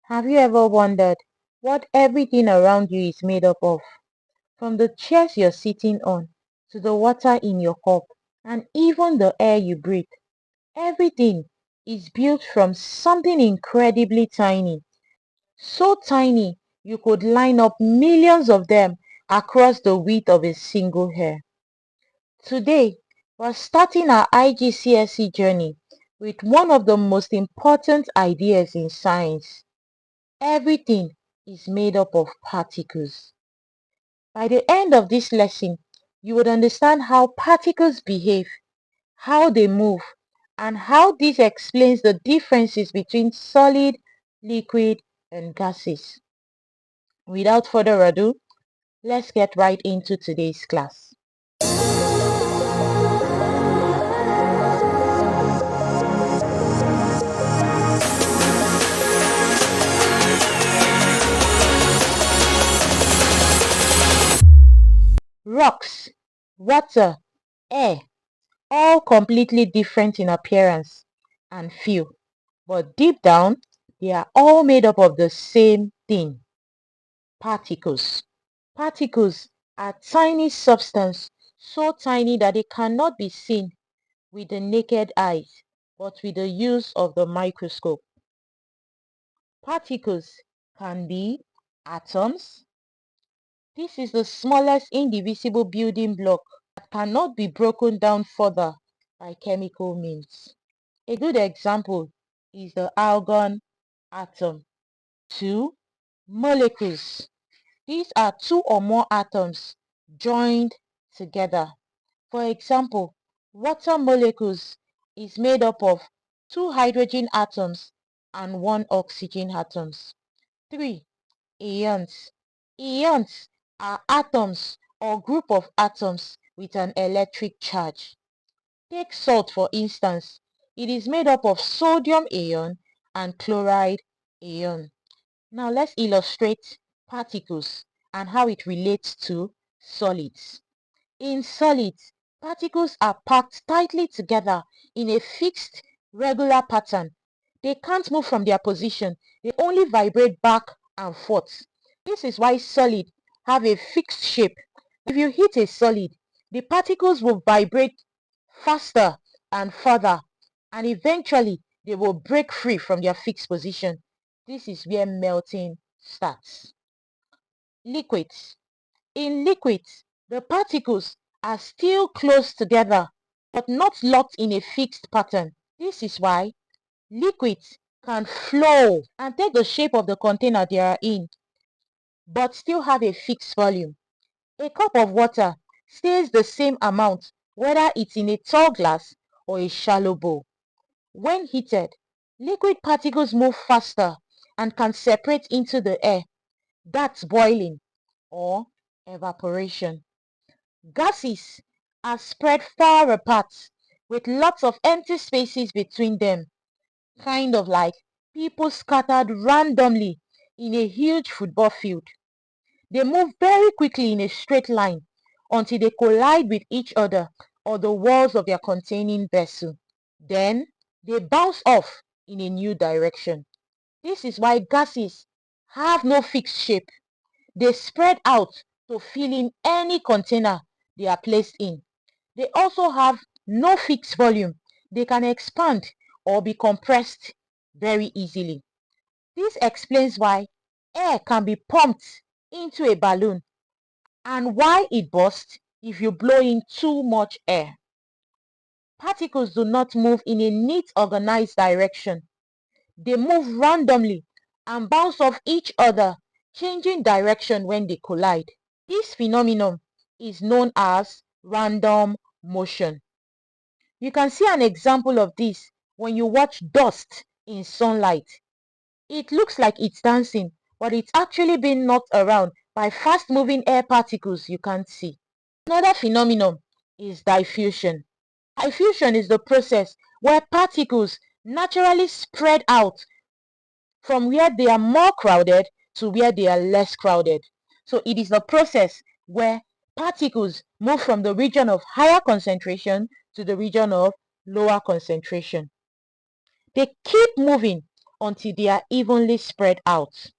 Have you ever wondered what everything around you is made up of? From the chairs you're sitting on, to the water in your cup, and even the air you breathe. Everything is built from something incredibly tiny. So tiny, you could line up millions of them across the width of a single hair. Today, we're starting our IGCSE journey with one of the most important ideas in science. Everything is made up of particles. By the end of this lesson, you would understand how particles behave, how they move, and how this explains the differences between solid, liquid, and gases. Without further ado, let's get right into today's class. Rocks, water, air, all completely different in appearance and feel, but deep down, they are all made up of the same thing: particles. Particles are tiny substances, so tiny that they cannot be seen with the naked eyes, but with the use of the microscope. Particles can be atoms. This is the smallest indivisible building block that cannot be broken down further by chemical means. A good example is the argon atom. 2. Molecules. These are two or more atoms joined together. For example, water molecules is made up of 2 hydrogen atoms and 1 oxygen atoms. 3. Ions. Ions are atoms or group of atoms with an electric charge. Take salt for instance. It is made up of sodium ion and chloride ion. Now let's illustrate particles and how it relates to solids. In solids, particles are packed tightly together in a fixed, regular pattern. They can't move from their position. They only vibrate back and forth. This is why solids have a fixed shape. If you hit a solid, the particles will vibrate faster and further, and eventually they will break free from their fixed position. This is where melting starts. Liquids. In liquids, the particles are still close together, but not locked in a fixed pattern. This is why liquids can flow and take the shape of the container they are in, but still have a fixed volume. A cup of water stays the same amount whether it's in a tall glass or a shallow bowl. When heated, liquid particles move faster and can separate into the air. That's boiling or evaporation. Gases are spread far apart with lots of empty spaces between them, kind of like people scattered randomly in a huge football field. They move very quickly in a straight line until they collide with each other or the walls of their containing vessel. Then they bounce off in a new direction. This is why gases have no fixed shape. They spread out to fill in any container they are placed in. They also have no fixed volume. They can expand or be compressed very easily. This explains why air can be pumped into a balloon and why it bursts if you blow in too much air. Particles do not move in a neat, organized direction. They move randomly and bounce off each other, changing direction when they collide. This phenomenon is known as random motion. You can see an example of this when you watch dust in sunlight. It looks like it's dancing, but it's actually being knocked around by fast-moving air particles you can't see. Another phenomenon is diffusion. Diffusion is the process where particles naturally spread out from where they are more crowded to where they are less crowded. So it is the process where particles move from the region of higher concentration to the region of lower concentration. They keep moving until they are evenly spread out.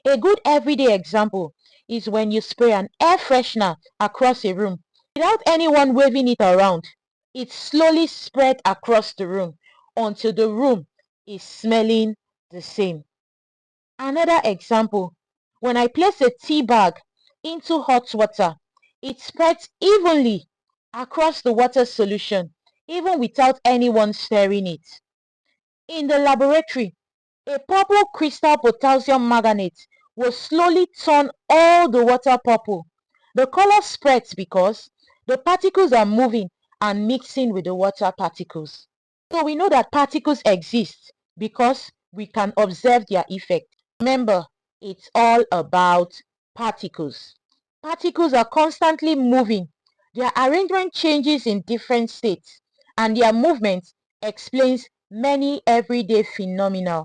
A good everyday example is when you spray an air freshener across a room without anyone waving it around. It slowly spread across the room until the room is smelling the same. Another example, when I place a tea bag into hot water, it spreads evenly across the water solution, even without anyone stirring it. In the laboratory, a purple crystal potassium manganate will slowly turn all the water purple. The color spreads because the particles are moving and mixing with the water particles. So we know that particles exist because we can observe their effect. Remember, it's all about particles. Particles are constantly moving. Their arrangement changes in different states, and their movement explains many everyday phenomena.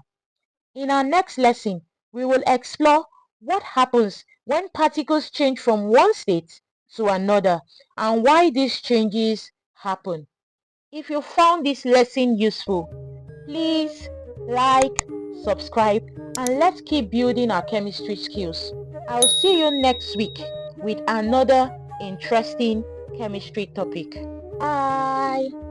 In our next lesson, we will explore what happens when particles change from one state to another and why these changes happen. If you found this lesson useful, please like, subscribe, and let's keep building our chemistry skills. I'll see you next week with another interesting chemistry topic. Bye!